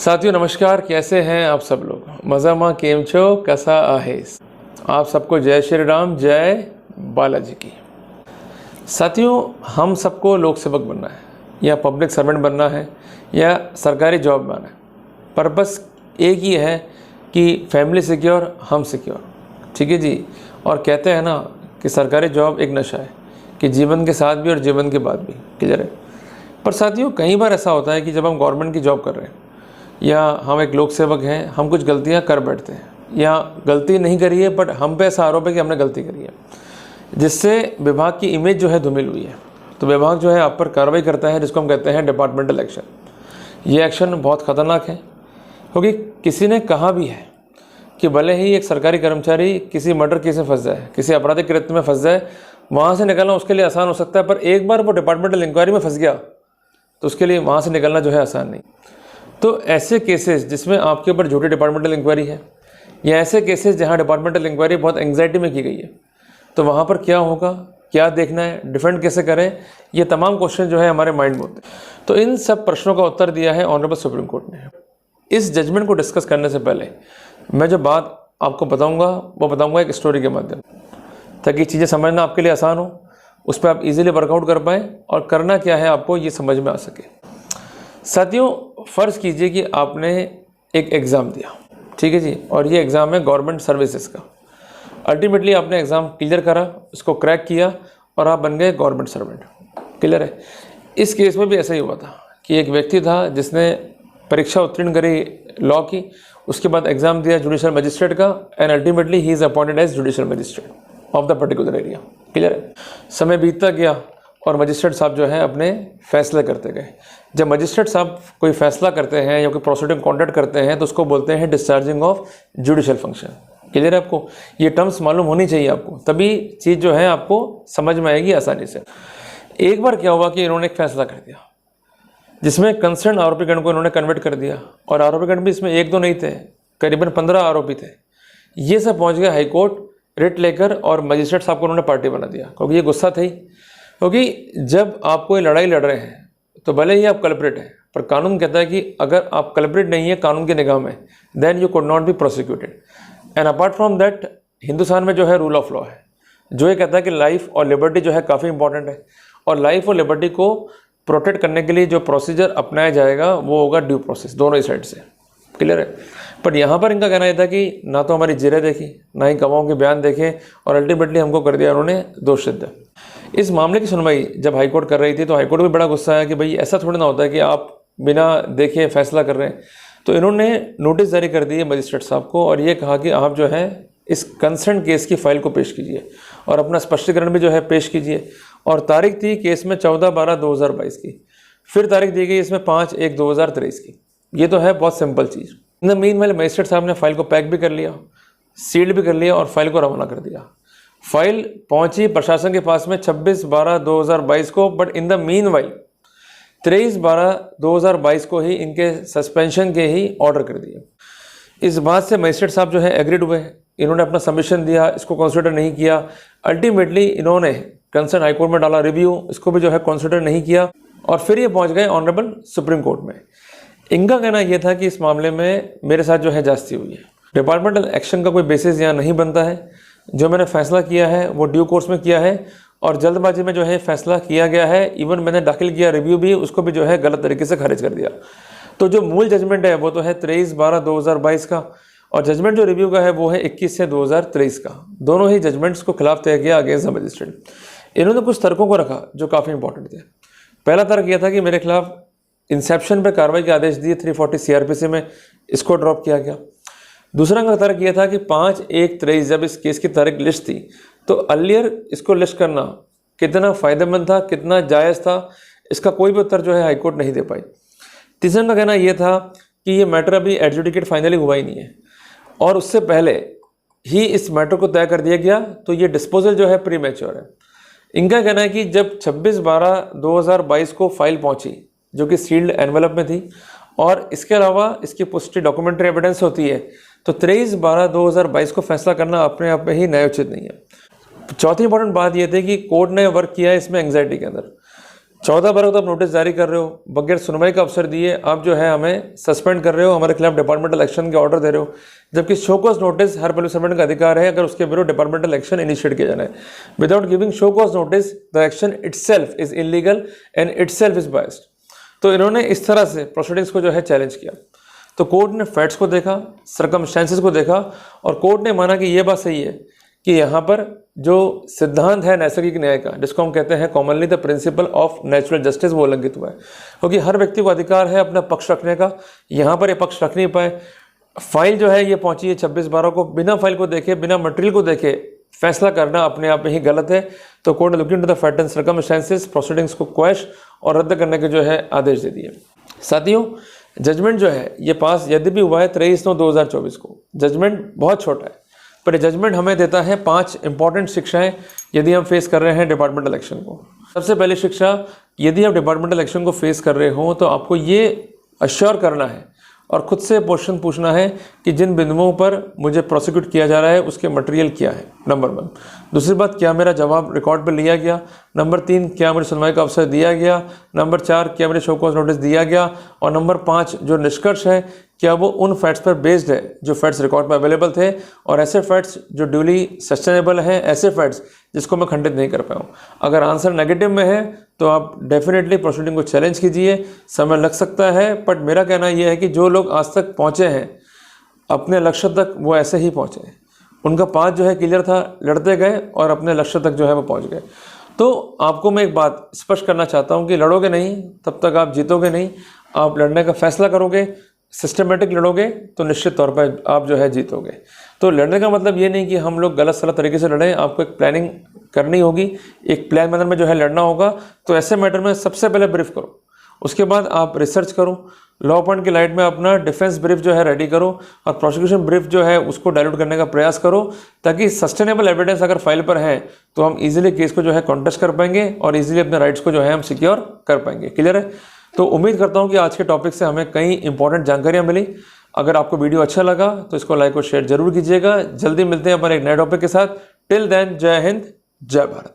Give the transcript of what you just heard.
साथियों नमस्कार, कैसे हैं आप सब लोग। मजामा केम छो, कसा आहेस। आप सबको जय श्री राम, जय बालाजी की। साथियों, हम सबको लोक सेवक बनना है या पब्लिक सर्वेंट बनना है या सरकारी जॉब में आना है। पर्पस एक ही है कि फैमिली सिक्योर, हम सिक्योर। ठीक है जी। और कहते हैं ना कि सरकारी जॉब एक नशा है कि जीवन के साथ भी और जीवन के बाद भी। क्लियर है। पर साथियों, कई बार ऐसा होता है कि जब हम गवर्नमेंट की जॉब कर रहे हैं या हम एक लोक सेवक हैं, हम कुछ गलतियां कर बैठते हैं या गलती नहीं करी है बट हम पे ऐसा आरोप है कि हमने गलती करी है, जिससे विभाग की इमेज जो है धूमिल हुई है। तो विभाग जो है आप पर कार्रवाई करता है, जिसको हम कहते हैं डिपार्टमेंटल एक्शन। ये एक्शन बहुत ख़तरनाक है, क्योंकि किसी ने कहा भी है कि भले ही एक सरकारी कर्मचारी किसी मर्डर केस में फंस जाए, किसी आपराधिक कृत्य में फंस जाए, वहाँ से निकलना उसके लिए आसान हो सकता है, पर एक बार वो डिपार्टमेंटल इंक्वायरी में फंस गया तो उसके लिए वहाँ से निकलना जो है आसान नहीं। तो ऐसे केसेस जिसमें आपके ऊपर झूठी डिपार्टमेंटल इंक्वायरी है या ऐसे केसेस जहां डिपार्टमेंटल इंक्वायरी बहुत एंग्जाइटी में की गई है, तो वहां पर क्या होगा, क्या देखना है, डिफेंड कैसे करें, ये तमाम क्वेश्चन जो है हमारे माइंड में होते हैं। तो इन सब प्रश्नों का उत्तर दिया है ऑनरेबल सुप्रीम कोर्ट ने। इस जजमेंट को डिस्कस करने से पहले मैं जो बात आपको बताऊँगा वो बताऊँगा एक स्टोरी के माध्यम, ताकि चीज़ें समझना आपके लिए आसान हो, उस पर आप इजीली वर्कआउट कर पाएँ और करना क्या है आपको ये समझ में आ सके। साथियों, फ़र्ज़ कीजिए कि आपने एक एग्ज़ाम दिया, ठीक है जी, और ये एग्ज़ाम है गवर्नमेंट सर्विसेज का। अल्टीमेटली आपने एग्ज़ाम क्लियर करा, उसको क्रैक किया और आप बन गए गवर्नमेंट सर्वेंट। क्लियर है। इस केस में भी ऐसा ही हुआ था कि एक व्यक्ति था जिसने परीक्षा उत्तीर्ण करी लॉ की, उसके बाद एग्ज़ाम दिया जुडिशल मजिस्ट्रेट का, and ultimately he is appointed as judicial magistrate of the particular area. Clear है। समय बीतता गया और मजिस्ट्रेट साहब जो है अपने फैसले करते गए। जब मजिस्ट्रेट साहब कोई फैसला करते हैं या कोई प्रोसीडिंग कॉन्डक्ट करते हैं तो उसको बोलते हैं discharging of judicial function. Clear है आपको, ये टर्म्स मालूम होनी चाहिए आपको, तभी चीज़ जो है आपको समझ में आएगी आसानी से। एक बार क्या हुआ कि इन्होंने एक फैसला कर दिया जिसमें कंसर्न आरोपीगण को इन्होंने कन्वर्ट कर दिया, और आरोपीगण भी इसमें एक दो नहीं थे, करीबन 15 आरोपी थे। ये सब पहुँच गए हाईकोर्ट रिट लेकर और मजिस्ट्रेट साहब को उन्होंने पार्टी बना दिया, क्योंकि ये गुस्सा थी। क्योंकि जब आप कोई लड़ाई लड़ रहे हैं तो भले ही आप कल्प्रिट हैं, पर कानून कहता है कि अगर आप कल्प्रिट नहीं है कानून की निगाह में, then you could not be prosecuted. And apart from that, Hindustan में जो है रूल ऑफ लॉ है, जो ये कहता है कि लाइफ और लिबर्टी जो है काफ़ी इंपॉर्टेंट है, और लाइफ और लिबर्टी को प्रोटेक्ट करने के लिए जो प्रोसीजर अपनाया जाएगा वो होगा ड्यू प्रोसेस, दोनों ही साइड से। क्लियर है। पर यहाँ पर इनका कहना यह था कि ना तो हमारी जेरें देखी, ना ही गवाहों के बयान देखे, और अल्टीमेटली हमको कर दिया उन्होंने दोष सिद्ध। इस मामले की सुनवाई जब हाईकोर्ट कर रही थी तो हाईकोर्ट भी बड़ा गुस्सा है कि भाई ऐसा थोड़ी ना होता है कि आप बिना देखे फैसला कर रहे हैं। तो इन्होंने नोटिस जारी कर दी है मजिस्ट्रेट साहब को, और ये कहा कि आप जो है इस कंसर्न केस की फाइल को पेश कीजिए और अपना स्पष्टीकरण भी जो है पेश कीजिए। और तारीख थी केस में 14/12/2022 की, फिर तारीख दी गई इसमें 5/1/2023 की। ये तो है बहुत simple cheese. In the mean while magistrate साहब ने फाइल को पैक भी कर लिया, सील्ड भी कर लिया और फाइल को रवाना कर दिया। फाइल पहुंची प्रशासन के पास में 26/12/2022 को, but in the mean while 23/12/2022 को ही इनके सस्पेंशन के ही ऑर्डर कर दिए। इस बात से मजिस्ट्रेट साहब जो है एग्रीड हुए, इन्होंने अपना सबमिशन दिया, इसको कंसिडर नहीं किया। अल्टीमेटली इन्होंने कंसर्न हाईकोर्ट में डाला रिव्यू, इसको भी जो है कंसिडर नहीं किया, और फिर ये पहुंच गए ऑनरेबल सुप्रीम कोर्ट में। इनका कहना यह था कि इस मामले में मेरे साथ जो है जास्ती हुई है, डिपार्टमेंटल एक्शन का कोई बेसिस यहाँ नहीं बनता है, जो मैंने फैसला किया है वो ड्यू कोर्स में किया है और जल्दबाजी में जो है फैसला किया गया है। इवन मैंने दाखिल किया रिव्यू भी, उसको भी जो है गलत तरीके से खारिज कर दिया। तो जो मूल जजमेंट है वो तो है 23/12/2022 का, और जजमेंट जो रिव्यू का है वो है 21 से 2023 का। दोनों ही जजमेंट्स को खिलाफ तय किया अगेंस्ट द मजिस्ट्रेट। इन्होंने कुछ तर्कों को रखा जो काफ़ी इंपॉर्टेंट थे। पहला तर्क यह था कि मेरे खिलाफ इंसेप्शन पे कार्रवाई के आदेश दिए 340 CRPC में, इसको ड्रॉप किया गया। दूसरा तर्क यह था कि 5/1/23 जब इस केस की तारीख लिस्ट थी तो अर्लियर इसको लिस्ट करना कितना फ़ायदेमंद था, कितना जायज़ था, इसका कोई भी उत्तर जो है हाईकोर्ट नहीं दे पाई। तीसरा का कहना यह था कि ये मैटर अभी एडजुडिकेट फाइनली हुआ ही नहीं है और उससे पहले ही इस मैटर को तय कर दिया गया, तो ये डिस्पोजल जो है प्री मैच्योर है। इनका कहना है कि जब 26/12/2022 को फाइल पहुंची जो कि सील्ड एनवेलप में थी, और इसके अलावा इसकी पुष्टि डॉक्यूमेंट्री एविडेंस होती है, तो 23/12/2022 को फैसला करना अपने आप में ही न्यायोचित नहीं है। चौथी इंपॉर्टेंट बात यह थी कि कोर्ट ने वर्क किया है इसमें एंग्जाइटी के अंदर। 14 बार तो आप नोटिस जारी कर रहे हो, बगैर सुनवाई का अवसर दिए आप जो है हमें सस्पेंड कर रहे हो, हमारे खिलाफ डिपार्टमेंटल एक्शन के ऑर्डर दे रहे हो, जबकि शो कॉज नोटिस हर पुलिस सर्वेंट का अधिकार है अगर उसके विरुद्ध डिपार्टमेंटल एक्शन इनिशिएट किया जाना है। Without giving show cause notice the action itself is illegal and itself is biased. तो इन्होंने इस तरह से प्रोसीडिंग्स को जो है चैलेंज किया। तो कोर्ट ने फैक्ट्स को देखा, सर्कमस्टेंसेस को देखा और कोर्ट ने माना कि ये बात सही है कि यहाँ पर जो सिद्धांत है नैसर्गिक न्याय का, जिसको हम कहते हैं commonly the principle of natural justice, वो उल्लंघित हुआ है। क्योंकि हर व्यक्ति को अधिकार है अपना पक्ष रखने का, यहाँ पर ये पक्ष रख नहीं पाए। फाइल जो है ये पहुंची है 26/12 को, बिना फाइल को देखे, बिना मटेरियल को देखे फैसला करना अपने आप में ही गलत है। तो कोर्ट ने looking to the fact and circumstances proceedings को क्वैश और रद्द करने के जो है आदेश दे दिए। साथियों, जजमेंट जो है ये पास यद्यपि हुआ है 23/9/2024 को। जजमेंट बहुत छोटा है, पर जजमेंट हमें देता है 5 इंपॉर्टेंट शिक्षाएं यदि हम फेस कर रहे हैं डिपार्टमेंटल एक्शन को। सबसे पहली शिक्षा, यदि आप डिपार्टमेंटल एक्शन को फेस कर रहे हो तो आपको ये अश्योर करना है और खुद से क्वेश्चन पूछना है कि जिन बिंदुओं पर मुझे प्रोसिक्यूट किया जा रहा है उसके मटेरियल क्या है, नंबर 1। दूसरी बात, क्या मेरा जवाब रिकॉर्ड पर लिया गया। नंबर 3, क्या मुझे सुनवाई का अवसर दिया गया। नंबर 4, क्या मुझे शो कॉज नोटिस दिया गया। और नंबर 5, जो निष्कर्ष है क्या वो उन फैक्ट्स पर बेस्ड है जो फैक्ट्स रिकॉर्ड पर अवेलेबल थे और ऐसे फैक्ट्स जो ड्यूली सस्टेनेबल हैं, ऐसे फैक्ट्स जिसको मैं खंडित नहीं कर पाऊँ। अगर आंसर नेगेटिव में है तो आप डेफिनेटली प्रोसीडिंग को चैलेंज कीजिए। समय लग सकता है, बट मेरा कहना यह है कि जो लोग आज तक पहुँचे हैं अपने लक्ष्य तक, वो ऐसे ही पहुँचे। उनका पाथ जो है क्लियर था, लड़ते गए और अपने लक्ष्य तक जो है वो पहुँच गए। तो आपको मैं एक बात स्पष्ट करना चाहता हूँ कि लड़ोगे नहीं तब तक आप जीतोगे नहीं। आप लड़ने का फैसला करोगे, सिस्टमेटिक लड़ोगे तो निश्चित तौर पर आप जो है जीतोगे। तो लड़ने का मतलब ये नहीं कि हम लोग गलत सलत तरीके से लड़ें। आपको एक प्लानिंग करनी होगी, एक प्लान मैनर में जो है लड़ना होगा। तो ऐसे मैटर में सबसे पहले ब्रीफ करो, उसके बाद आप रिसर्च करो, लॉ पॉइंट की लाइट में अपना डिफेंस ब्रीफ जो है रेडी करो और प्रोसिक्यूशन ब्रीफ जो है उसको डायल्यूट करने का प्रयास करो, ताकि सस्टेनेबल एविडेंस अगर फाइल पर है तो हम इजीली केस को जो है कॉन्टेस्ट कर पाएंगे और इजीली अपने राइट्स को जो है हम सिक्योर कर पाएंगे। क्लियर है? तो उम्मीद करता हूं कि आज के टॉपिक से हमें कई इंपॉर्टेंट जानकारियां मिली। अगर आपको वीडियो अच्छा लगा तो इसको लाइक और शेयर जरूर कीजिएगा। जल्दी मिलते हैं हमारे एक नए टॉपिक के साथ। टिल देन, जय हिंद, जय भारत।